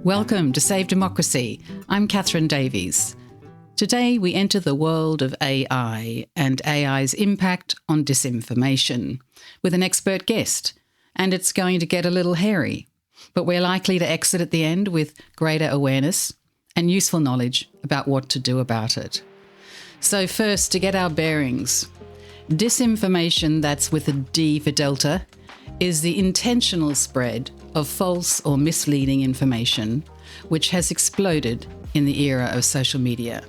Welcome to Save Democracy. I'm Catherine Davies. Today we enter the world of AI and AI's impact on disinformation with an expert guest, and it's going to get a little hairy, but we're likely to exit at the end with greater awareness and useful knowledge about what to do about it. So first, to get our bearings, disinformation, that's with a D for Delta, is the intentional spread of false or misleading information, which has exploded in the era of social media.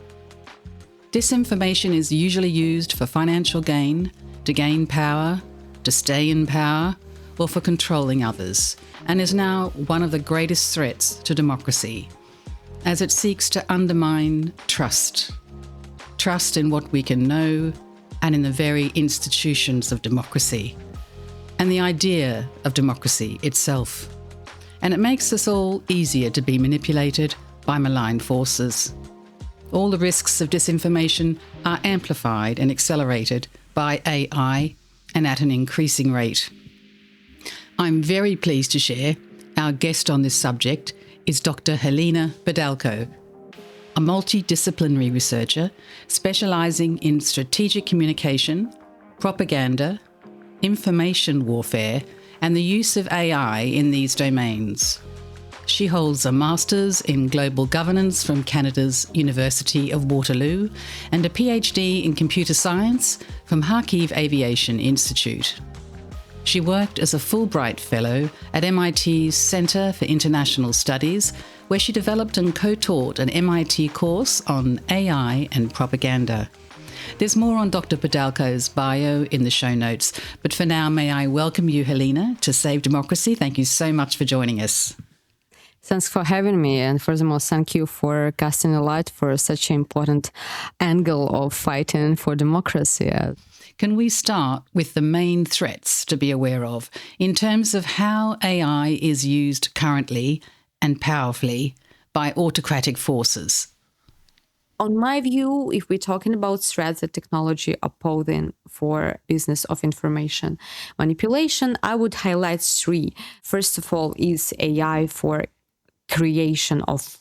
Disinformation is usually used for financial gain, to gain power, to stay in power, or for controlling others, and is now one of the greatest threats to democracy, as it seeks to undermine trust. Trust in what we can know and in the very institutions of democracy, and the idea of democracy itself. And it makes us all easier to be manipulated by malign forces. All the risks of disinformation are amplified and accelerated by AI and at an increasing rate. I'm very pleased to share our guest on this subject is Dr. Halyna Padalko, a multidisciplinary researcher specialising in strategic communication, propaganda, information warfare, and the use of AI in these domains. She holds a Master's in Global Governance from Canada's University of Waterloo and a PhD in Computer Science from Kharkiv Aviation Institute. She worked as a Fulbright Fellow at MIT's Centre for International Studies, where she developed and co-taught an MIT course on AI and propaganda. There's more on Dr. Padalko's bio in the show notes, but for now, may I welcome you, Halyna, to Save Democracy. Thank you so much for joining us. Thanks for having me, and furthermore, thank you for casting a light for such an important angle of fighting for democracy. Can we start with the main threats to be aware of in terms of how AI is used currently and powerfully by autocratic forces? On my view, if we're talking about threats that technology are posing for business of information manipulation, I would highlight three. First of all is AI for creation of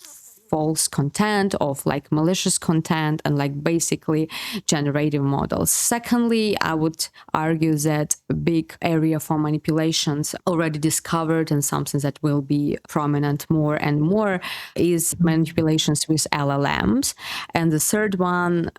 false content, of like malicious content, and like basically generative models. Secondly, I would argue that a big area for manipulations already discovered and something that will be prominent more and more is manipulations with LLMs. And the third one,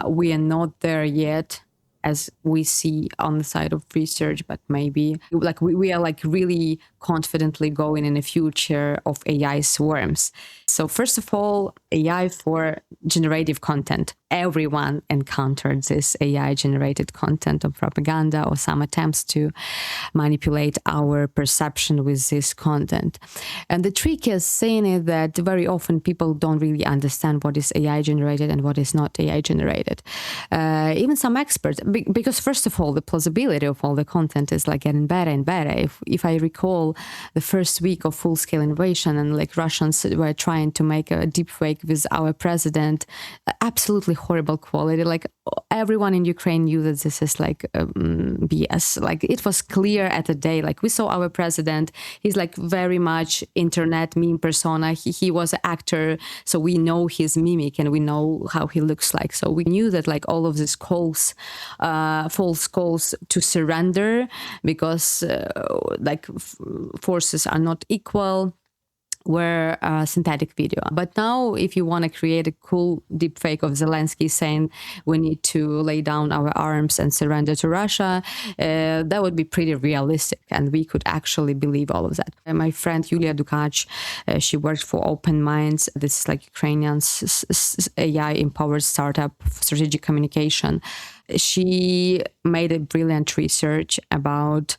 we are not there yet, as we see on the side of research, but maybe like we are like really confidently going in a future of AI swarms. So first of all, AI for generative content. Everyone encountered this AI generated content of propaganda or some attempts to manipulate our perception with this content. And the trick is saying is that very often people don't really understand what is AI generated and what is not AI generated. Even some experts, because first of all, the plausibility of all the content is like getting better and better. If I recall the first week of full-scale invasion and like Russians were trying to make a deepfake with our president, absolutely horrible quality. Like everyone in Ukraine knew that this is like BS. Like it was clear at the day, like we saw our president, he's like very much internet meme persona. He was an actor, so we know his mimic and we know how he looks like. So we knew that like all of these calls, false calls to surrender because forces are not equal, were synthetic video. But now if you want to create a cool deepfake of Zelensky saying we need to lay down our arms and surrender to Russia, that would be pretty realistic and we could actually believe all of that. And my friend Yulia Dukach, she worked for Open Minds. This is like Ukrainian AI empowered startup for strategic communication. She made a brilliant research about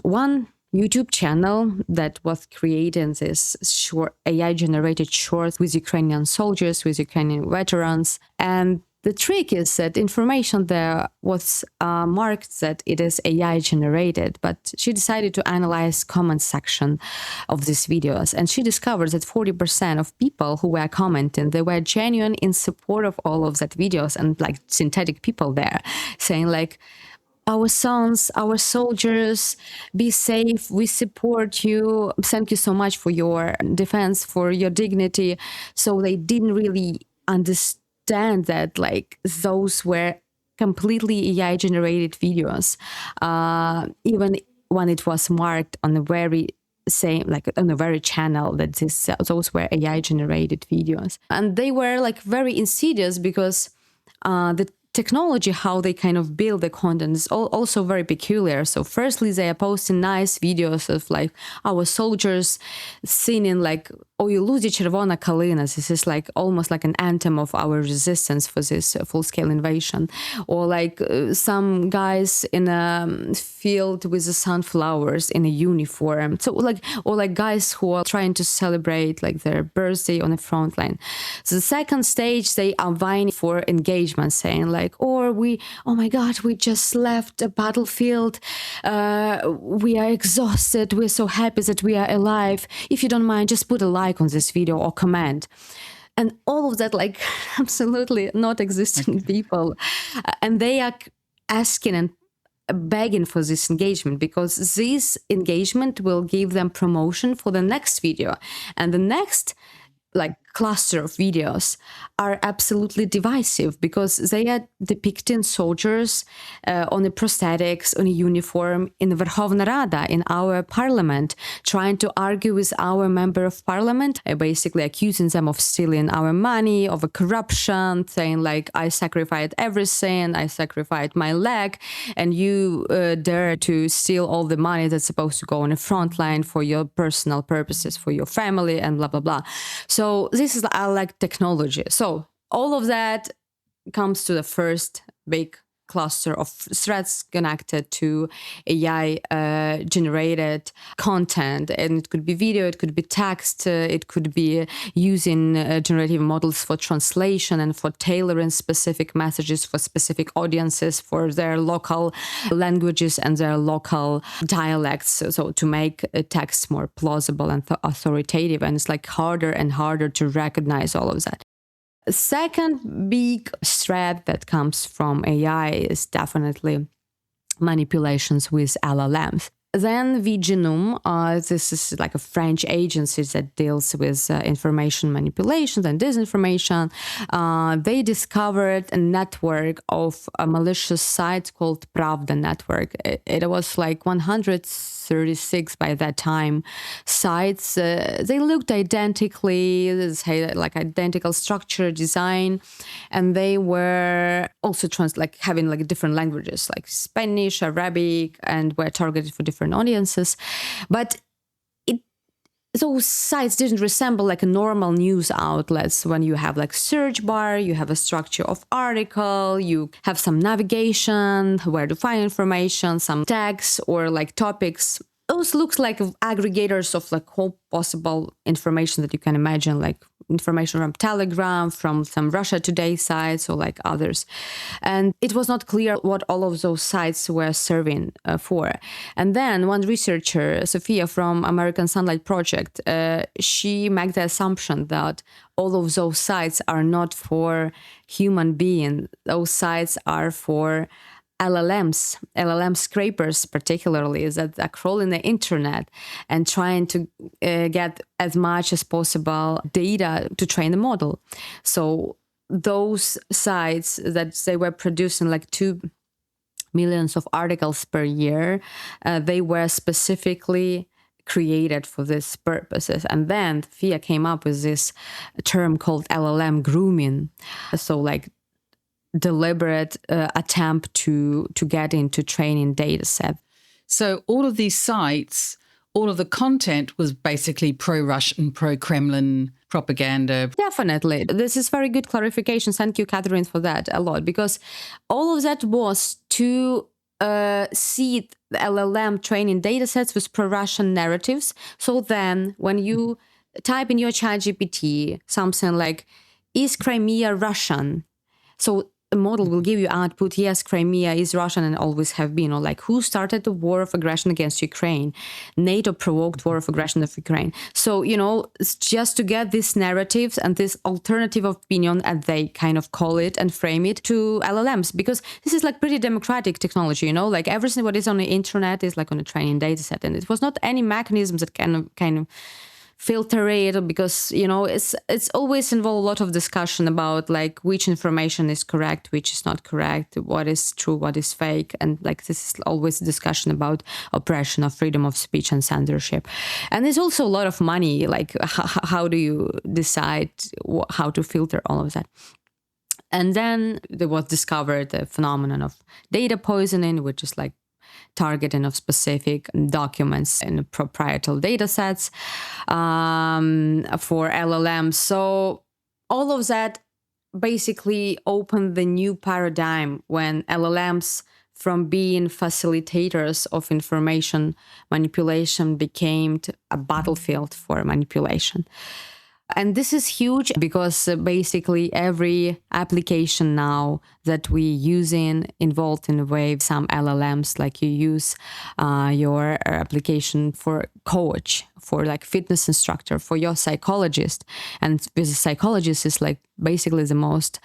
one YouTube channel that was creating this short AI-generated shorts with Ukrainian soldiers, with Ukrainian veterans. And the trick is that information there was marked that it is AI-generated, but she decided to analyze comment section of these videos. And she discovered that 40% of people who were commenting, they were genuine in support of all of that videos and like synthetic people there saying like, our sons, our soldiers, be safe. We support you. Thank you so much for your defense, for your dignity. So they didn't really understand that like those were completely AI generated videos, even when it was marked on the very same, like on the very channel that those were AI generated videos. And they were like very insidious because the technology, how they kind of build the content is also very peculiar. So firstly, they are posting nice videos of like our soldiers singing like "Ой, люди червона калина." This is like almost like an anthem of our resistance for this full-scale invasion. Or like some guys in a field with the sunflowers in a uniform. So like, or like guys who are trying to celebrate like their birthday on the front line. So the second stage, they are vying for engagement, saying like, or oh my God, we just left a battlefield. We are exhausted. We're so happy that we are alive. If you don't mind, just put a like on this video or comment. And all of that, like absolutely not existing people. And they are asking and begging for this engagement because this engagement will give them promotion for the next video. And the next like cluster of videos are absolutely divisive because they are depicting soldiers on the prosthetics, on a uniform in the Verkhovna Rada, in our parliament, trying to argue with our member of parliament, basically accusing them of stealing our money, of a corruption, saying like, I sacrificed everything, I sacrificed my leg, and you dare to steal all the money that's supposed to go on the front line for your personal purposes, for your family, and blah, blah, blah. So this is like technology. So all of that comes to the first big cluster of threats connected to AI generated content. And it could be video, it could be text, it could be using generative models for translation and for tailoring specific messages for specific audiences for their local languages and their local dialects. So to make a text more plausible and authoritative. And it's like harder and harder to recognize all of that. Second big threat that comes from AI is definitely manipulations with LLMs. Then Vigenum, this is like a French agency that deals with information manipulations and disinformation. They discovered a network of malicious sites called Pravda Network. It was like 136 by that time sites. They looked identically, they had like identical structure, design, and they were also having like different languages like Spanish, Arabic, and were targeted for different audiences. But those sites didn't resemble like a normal news outlets when you have like search bar, you have a structure of article, you have some navigation, where to find information, some tags or like topics. Those looks like aggregators of like whole possible information that you can imagine, like information from Telegram, from some Russia Today sites or like others. And it was not clear what all of those sites were serving for. And then one researcher, Sophia from American Sunlight Project, she made the assumption that all of those sites are not for human beings. Those sites are for LLM scrapers particularly, that are crawling the internet and trying to get as much as possible data to train the model. So those sites that they were producing like 2 million of articles per year, they were specifically created for these purposes. And then FIA came up with this term called LLM grooming. So like deliberate attempt to get into training data set. So all of these sites, all of the content was basically pro-Russian, pro-Kremlin propaganda. Definitely. This is very good clarification. Thank you, Catherine, for that a lot, because all of that was to seed the LLM training data sets with pro-Russian narratives. So then when you type in your ChatGPT something like, is Crimea Russian? So a model will give you output, yes, Crimea is Russian and always have been, or like who started the war of aggression against Ukraine? NATO provoked war of aggression of Ukraine. So, it's just to get these narratives and this alternative opinion, as they kind of call it and frame it, to LLMs, because this is like pretty democratic technology, like everything what is on the internet is like on a training data set, and it was not any mechanisms that kind of filter it, because it's always involved a lot of discussion about like which information is correct, which is not correct, what is true, what is fake, and like this is always a discussion about oppression of freedom of speech and censorship. And there's also a lot of money, like how do you decide how to filter all of that? And then there was discovered the phenomenon of data poisoning, which is like targeting of specific documents and proprietary data sets for LLMs. So all of that basically opened the new paradigm when LLMs, from being facilitators of information manipulation, became a battlefield for manipulation. And this is huge because basically every application now that we using involved in a way some LLMs, like you use your application for coach, for like fitness instructor, for your psychologist. And with a psychologist is like basically the most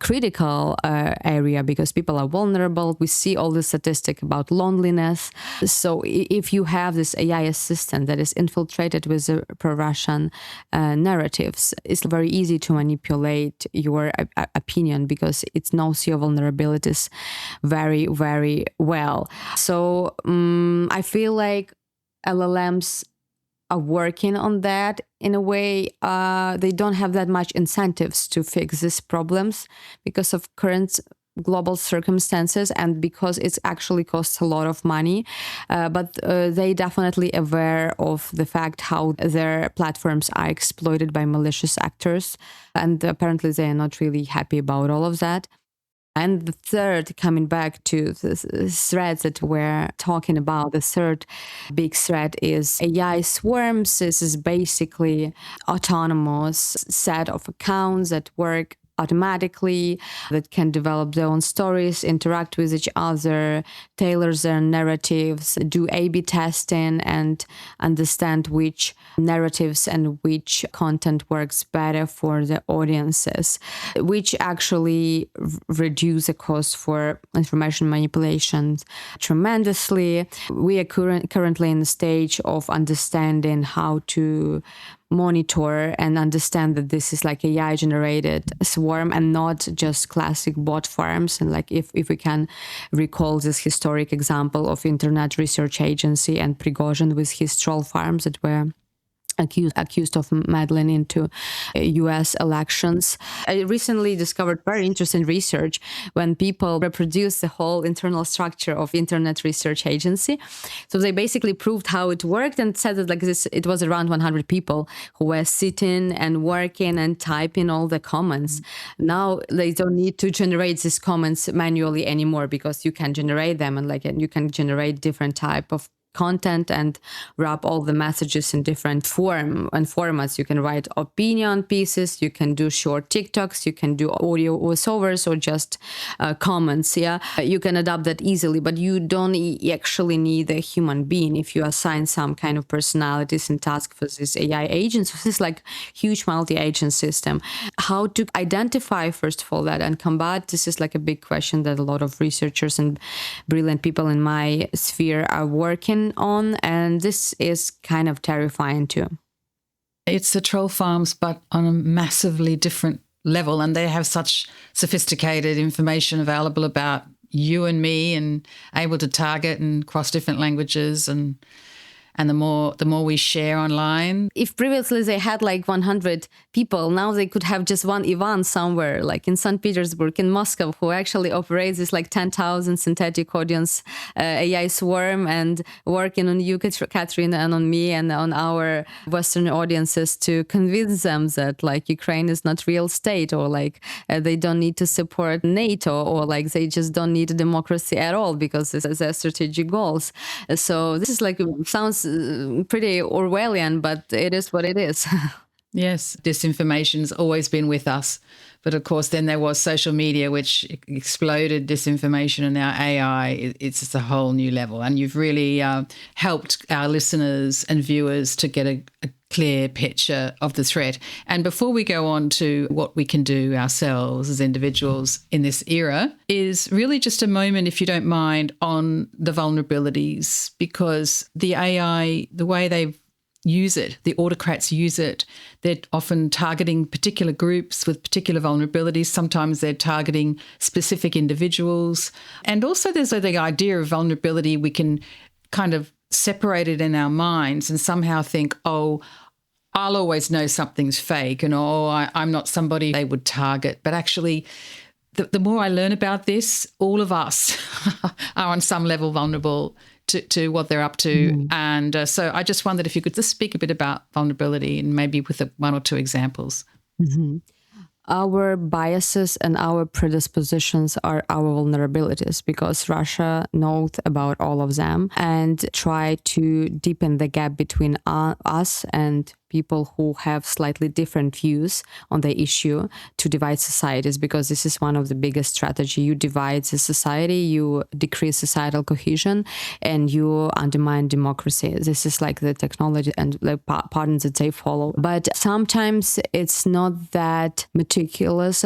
critical area, because people are vulnerable. We see all the statistics about loneliness. So if you have this AI assistant that is infiltrated with the pro-Russian narratives, it's very easy to manipulate your opinion because it knows your vulnerabilities very, very well. So I feel like LLMs are working on that in a way. They don't have that much incentives to fix these problems because of current global circumstances and because it actually costs a lot of money. But they definitely aware of the fact how their platforms are exploited by malicious actors. And apparently they are not really happy about all of that. And the third, coming back to the threats that we're talking about, the third big threat is AI swarms. This is basically autonomous set of accounts that work automatically, that can develop their own stories, interact with each other, tailor their narratives, do A/B testing, and understand which narratives and which content works better for the audiences, which actually reduce the cost for information manipulation tremendously. We are currently in the stage of understanding how to monitor and understand that this is like AI generated swarm and not just classic bot farms. And like if we can recall this historic example of Internet Research Agency and Prigozhin with his troll farms that were accused of meddling into US elections. I recently discovered very interesting research when people reproduced the whole internal structure of Internet Research Agency. So they basically proved how it worked and said that like this, it was around 100 people who were sitting and working and typing all the comments. Now they don't need to generate these comments manually anymore because you can generate them and you can generate different type of content and wrap all the messages in different form and formats. You can write opinion pieces, you can do short TikToks, you can do audio voiceovers or just comments. Yeah, you can adapt that easily, but you don't actually need a human being if you assign some kind of personalities and tasks for this AI agents. This is like huge multi-agent system. How to identify, first of all, that and combat this is like a big question that a lot of researchers and brilliant people in my sphere are working on, and this is kind of terrifying too. It's the troll farms, but on a massively different level, and they have such sophisticated information available about you and me and able to target and cross different languages and the more we share online. If previously they had like 100 people, now they could have just one Ivan somewhere, like in St. Petersburg, in Moscow, who actually operates this like 10,000 synthetic audience AI swarm and working on you, Catherine, and on me and on our Western audiences to convince them that like Ukraine is not real state, or like they don't need to support NATO, or like they just don't need a democracy at all because this is their strategic goals. So this is like sounds pretty Orwellian, but it is what it is. Yes, disinformation's always been with us. But of course, then there was social media, which exploded disinformation, and now AI, it's just a whole new level. And you've really helped our listeners and viewers to get a clear picture of the threat. And before we go on to what we can do ourselves as individuals in this era, is really just a moment, if you don't mind, on the vulnerabilities, because the AI, the way they use it, the autocrats use it, they're often targeting particular groups with particular vulnerabilities. Sometimes they're targeting specific individuals. And also there's the idea of vulnerability. We can kind of separate it in our minds and somehow think, oh, I'll always know something's fake, and I'm not somebody they would target. But actually, the more I learn about this, all of us are on some level vulnerable to what they're up to. Mm. And so I just wondered if you could just speak a bit about vulnerability and maybe with one or two examples. Mm-hmm. Our biases and our predispositions are our vulnerabilities, because Russia knows about all of them and try to deepen the gap between us and people who have slightly different views on the issue, to divide societies, because this is one of the biggest strategy. You divide the society, you decrease societal cohesion, and you undermine democracy. This is like the technology and the patterns that they follow. But sometimes it's not that meticulous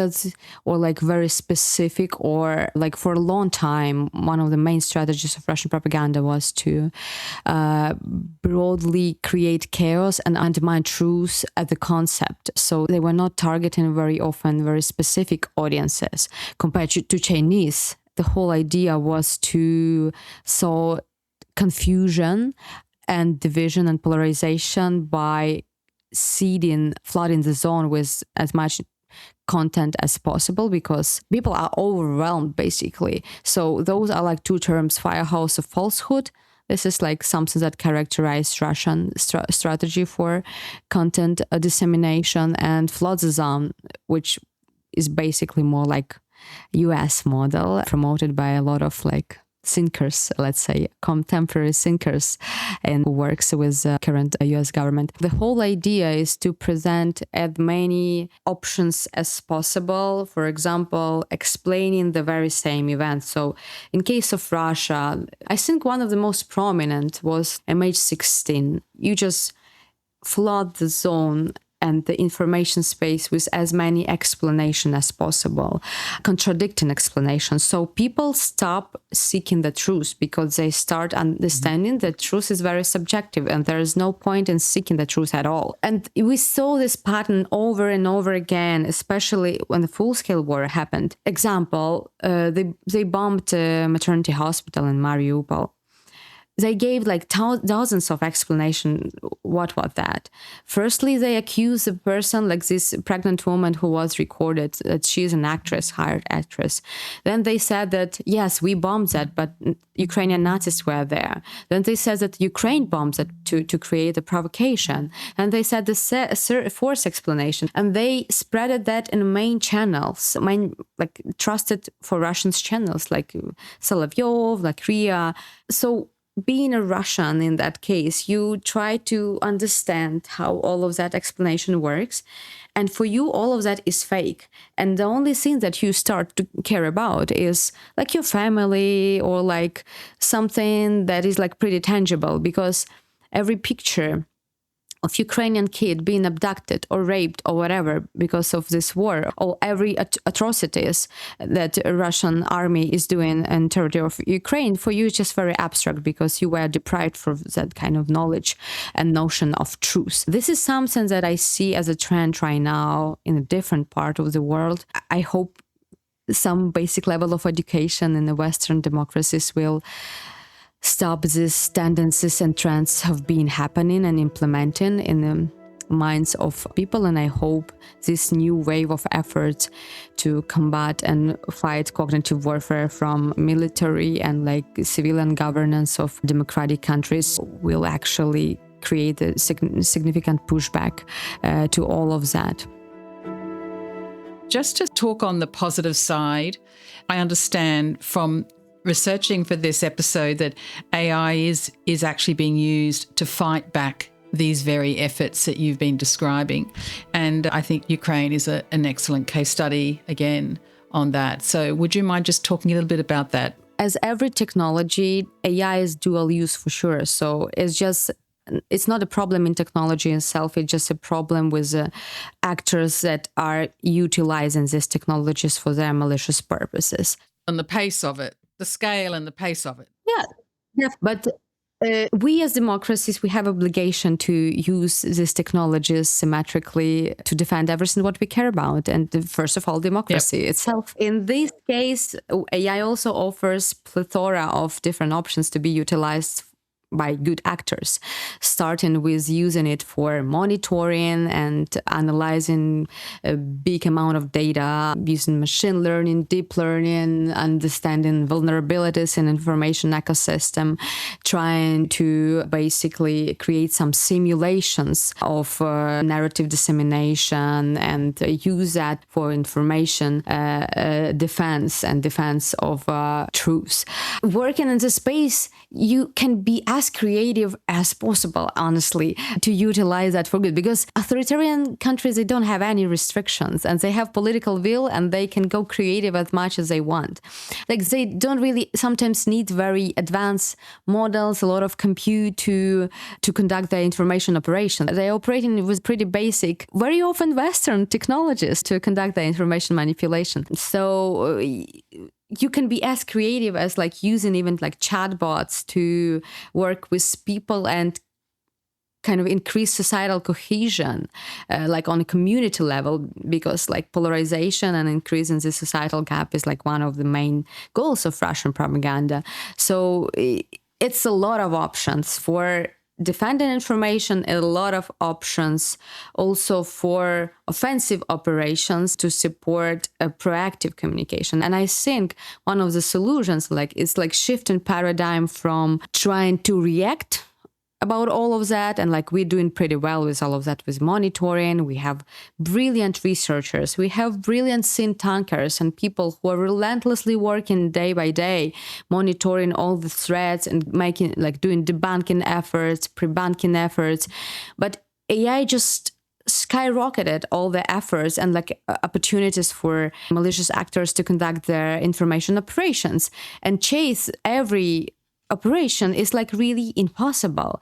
or like very specific, or like for a long time, one of the main strategies of Russian propaganda was to broadly create chaos and undermine truth at the concept. So they were not targeting very often very specific audiences. Compared to Chinese, the whole idea was to sow confusion and division and polarization by flooding the zone with as much content as possible, because people are overwhelmed basically. So those are like two terms: firehouse of falsehood. This is like something that characterized Russian strategy for content dissemination, and flood the zone, which is basically more like US model promoted by a lot of like thinkers, let's say contemporary thinkers, and who works with the current US government. The whole idea is to present as many options as possible. For example, explaining the very same event. So in case of Russia, I think one of the most prominent was MH16. You just flood the zone and the information space with as many explanations as possible, contradicting explanations. So people stop seeking the truth, because they start understanding that truth is very subjective and there is no point in seeking the truth at all. And we saw this pattern over and over again, especially when the full-scale war happened. Example, they bombed a maternity hospital in Mariupol. They gave like dozens of explanations what was that. Firstly, they accused the person, like this pregnant woman who was recorded, that she's an actress, hired actress. Then they said that, yes, we bombed that, but Ukrainian Nazis were there. Then they said that Ukraine bombed that to create a provocation. And they said the fourth explanation. And they spreaded that in main channels, like trusted for Russians channels, like Solovyov, like RIA. So being a Russian in that case, you try to understand how all of that explanation works. And for you, all of that is fake. And the only thing that you start to care about is like your family, or like something that is like pretty tangible, because every picture of Ukrainian kid being abducted or raped or whatever because of this war, or every atrocities that Russian army is doing in territory of Ukraine, for you it's just very abstract, because you were deprived from that kind of knowledge and notion of truth. This is something that I see as a trend right now in a different part of the world. I hope some basic level of education in the Western democracies will stop these tendencies and trends have been happening and implementing in the minds of people. And I hope this new wave of efforts to combat and fight cognitive warfare from military and like civilian governance of democratic countries will actually create a significant pushback to all of that. Just to talk on the positive side, I understand from researching for this episode that AI is actually being used to fight back these very efforts that you've been describing. And I think Ukraine is an excellent case study again on that. So would you mind just talking a little bit about that? As every technology, AI is dual use for sure. So it's not a problem in technology itself. It's just a problem with actors that are utilizing these technologies for their malicious purposes. And the pace of it, the scale and the pace of it. Yeah. But we as democracies, we have obligation to use these technologies symmetrically to defend everything what we care about. And first of all, democracy itself. In this case, AI also offers plethora of different options to be utilized by good actors, starting with using it for monitoring and analyzing a big amount of data, using machine learning, deep learning, understanding vulnerabilities in information ecosystem, trying to basically create some simulations of narrative dissemination and use that for information defense and defense of truth. Working in this space, you can be as creative as possible, honestly, to utilize that for good, because authoritarian countries, they don't have any restrictions and they have political will and they can go creative as much as they want. Like, they don't really sometimes need very advanced models, a lot of compute to conduct their information operation. They're operating with pretty basic, very often Western technologies to conduct their information manipulation. So you can be as creative as like using even like chatbots to work with people and kind of increase societal cohesion, like on a community level, because like polarization and increasing the societal gap is like one of the main goals of Russian propaganda. So it's a lot of options for defending information, a lot of options also for offensive operations to support a proactive communication. And I think one of the solutions is like shifting paradigm from trying to react about all of that, and like we're doing pretty well with all of that with monitoring. We have brilliant researchers, we have brilliant think tankers and people who are relentlessly working day by day, monitoring all the threats and making like doing debunking efforts, pre-bunking efforts. But AI just skyrocketed all the efforts and like opportunities for malicious actors to conduct their information operations, and chase every operation is like really impossible.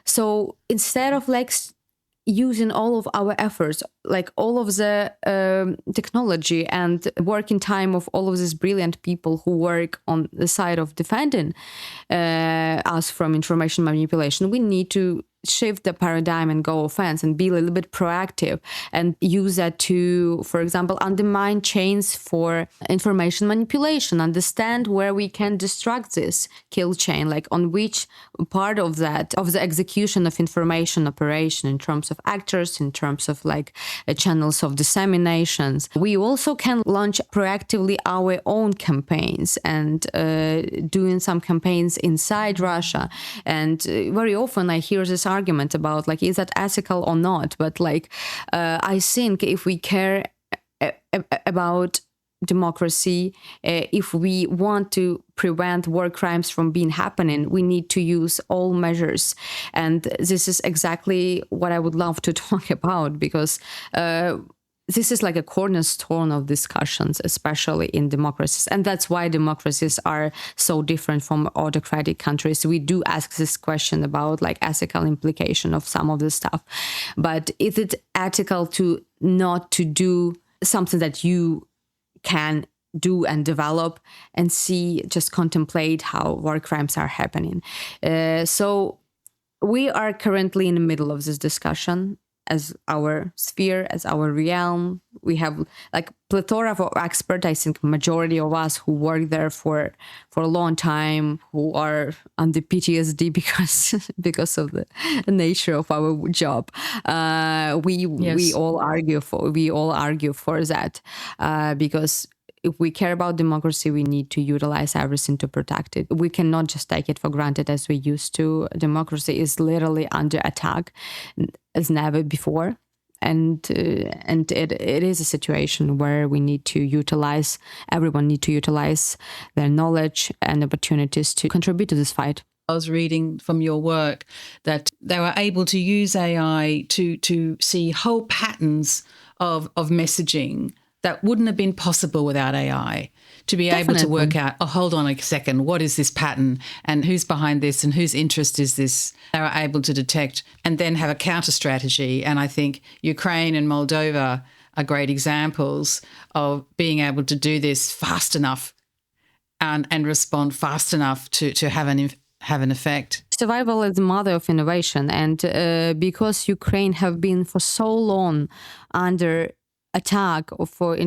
So instead of like using all of our efforts, like all of the technology and working time of all of these brilliant people who work on the side of defending us from information manipulation, we need to shift the paradigm and go offense and be a little bit proactive and use that to, for example, undermine chains for information manipulation, understand where we can destruct this kill chain, like on which part of that, of the execution of information operation in terms of actors, in terms of like channels of disseminations. We also can launch proactively our own campaigns and doing some campaigns inside Russia. And very often I hear this argument about like, is that ethical or not? But like, I think if we care about democracy, if we want to prevent war crimes from being happening, we need to use all measures. And this is exactly what I would love to talk about, because this is like a cornerstone of discussions, especially in democracies. And that's why democracies are so different from autocratic countries. We do ask this question about like ethical implication of some of this stuff. But is it ethical to not to do something that you can do and develop and see, just contemplate how war crimes are happening? So we are currently in the middle of this discussion as our sphere, as our realm. We have like plethora of experts. I think majority of us who work there for a long time, who are on the PTSD because of the nature of our job. We all argue for that because if we care about democracy, we need to utilize everything to protect it. We cannot just take it for granted as we used to. Democracy is literally under attack as never before. And it is a situation where we need to utilize, everyone need to utilize their knowledge and opportunities to contribute to this fight. I was reading from your work that they were able to use AI to see whole patterns of messaging that wouldn't have been possible without AI, to be able to work out, oh, hold on a second, what is this pattern and who's behind this and whose interest is this? They were able to detect and then have a counter strategy. And I think Ukraine and Moldova are great examples of being able to do this fast enough and respond fast enough to have an effect. Survival is the mother of innovation. And because Ukraine have been for so long under attack for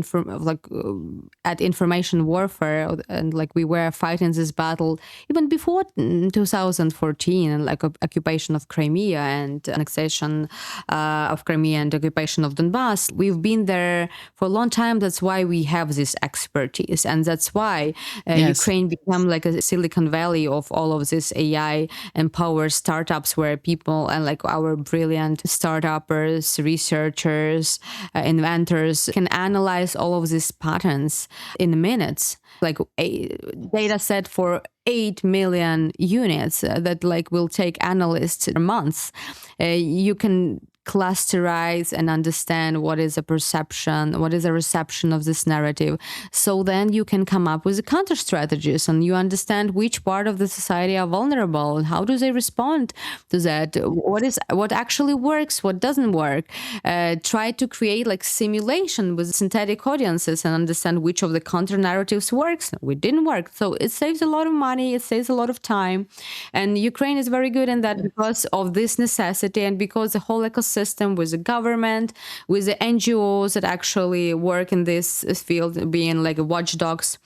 at information warfare, and like we were fighting this battle even before 2014, and like occupation of Crimea and annexation of Crimea and occupation of Donbass. We've been there for a long time. That's why we have this expertise, and that's why Ukraine became like a Silicon Valley of all of this AI empowered startups, where people and like our brilliant startuppers, researchers, inventors can analyze all of these patterns in minutes, like a data set for 8 million units that like will take analysts months. You can clusterize and understand what is a perception, what is a reception of this narrative. So then you can come up with counter strategies, and you understand which part of the society are vulnerable and how do they respond to that. What actually works, what doesn't work. Try to create like simulation with synthetic audiences and understand which of the counter narratives works, which didn't work. So it saves a lot of money, it saves a lot of time. And Ukraine is very good in that because of this necessity, and because the whole ecosystem with the government, with the NGOs that actually work in this field, being like watchdogs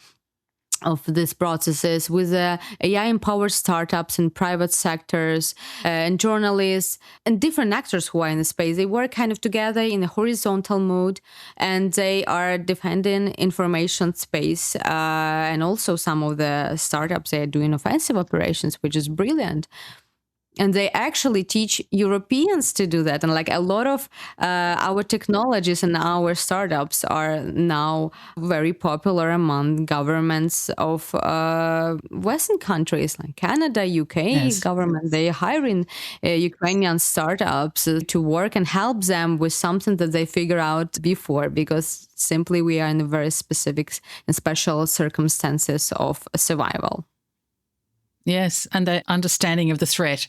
of these processes, with AI-empowered startups in private sectors and journalists and different actors who are in the space. They work kind of together in a horizontal mode, and they are defending information space. And also some of the startups, they are doing offensive operations, which is brilliant. And they actually teach Europeans to do that. And like a lot of our technologies and our startups are now very popular among governments of Western countries like Canada, UK government. They are hiring Ukrainian startups to work and help them with something that they figure out before, because simply we are in very specific and special circumstances of survival. Yes, and the understanding of the threat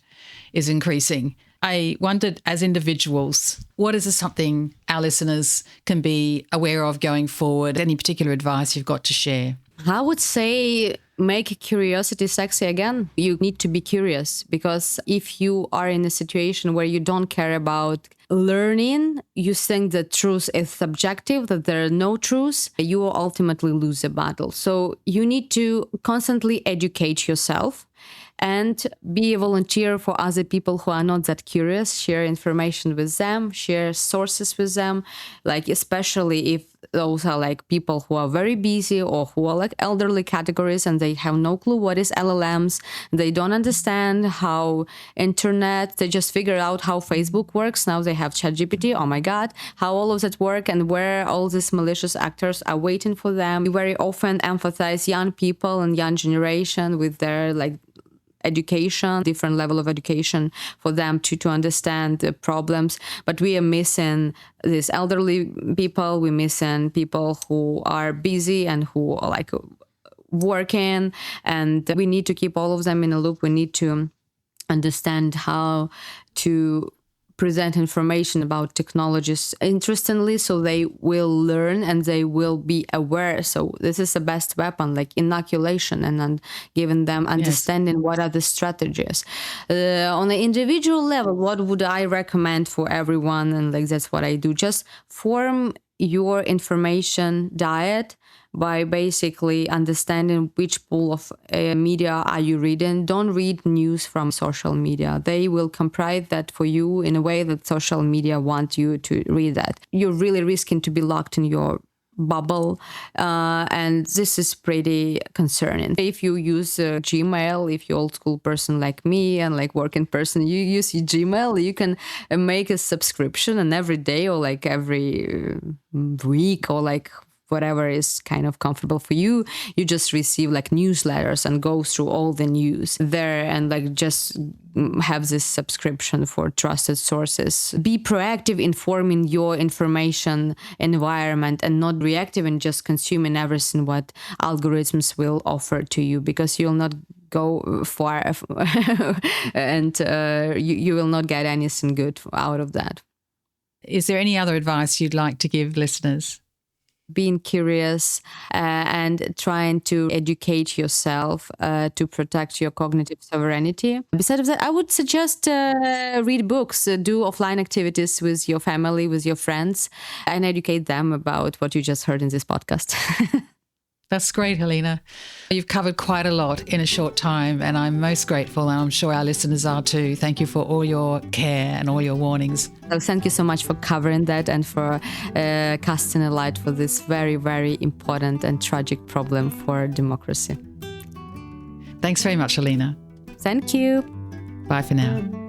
is increasing. I wondered, as individuals, what is something our listeners can be aware of going forward? Any particular advice you've got to share? I would say make curiosity sexy again. You need to be curious, because if you are in a situation where you don't care about learning, you think that truth is subjective, that there are no truths, you will ultimately lose a battle. So you need to constantly educate yourself and be a volunteer for other people who are not that curious. Share information with them, share sources with them, like especially if those are like people who are very busy or who are like elderly categories and they have no clue what is LLMs. They don't understand how internet, they just figure out how Facebook works. Now they have ChatGPT. Oh my God, how all of that work and where all these malicious actors are waiting for them. We very often emphasize young people and young generation with their like education, different level of education for them to understand the problems. But we are missing these elderly people. We're missing people who are busy and who are like working. And we need to keep all of them in a loop. We need to understand how to present information about technologies interestingly, so they will learn and they will be aware. So this is the best weapon, like inoculation, and giving them understanding what are the strategies. On the individual level, what would I recommend for everyone? And like that's what I do. Just form your information diet by basically understanding which pool of media are you reading. Don't read news from social media. They will comprise that for you in a way that social media want you to read that. You're really risking to be locked in your bubble, and this is pretty concerning. If you use Gmail, if you're old school person like me and like working person, you use Gmail, you can make a subscription, and every day or like every week or like whatever is kind of comfortable for you. You just receive like newsletters and go through all the news there and like just have this subscription for trusted sources. Be proactive in forming your information environment and not reactive and just consuming everything what algorithms will offer to you, because you'll not go far and you will not get anything good out of that. Is there any other advice you'd like to give listeners? Being curious and trying to educate yourself to protect your cognitive sovereignty. Besides that, I would suggest read books, do offline activities with your family, with your friends, and educate them about what you just heard in this podcast. That's great, Halyna. You've covered quite a lot in a short time, and I'm most grateful, and I'm sure our listeners are too. Thank you for all your care and all your warnings. So thank you so much for covering that and for casting a light for this very, very important and tragic problem for democracy. Thanks very much, Halyna. Thank you. Bye for now.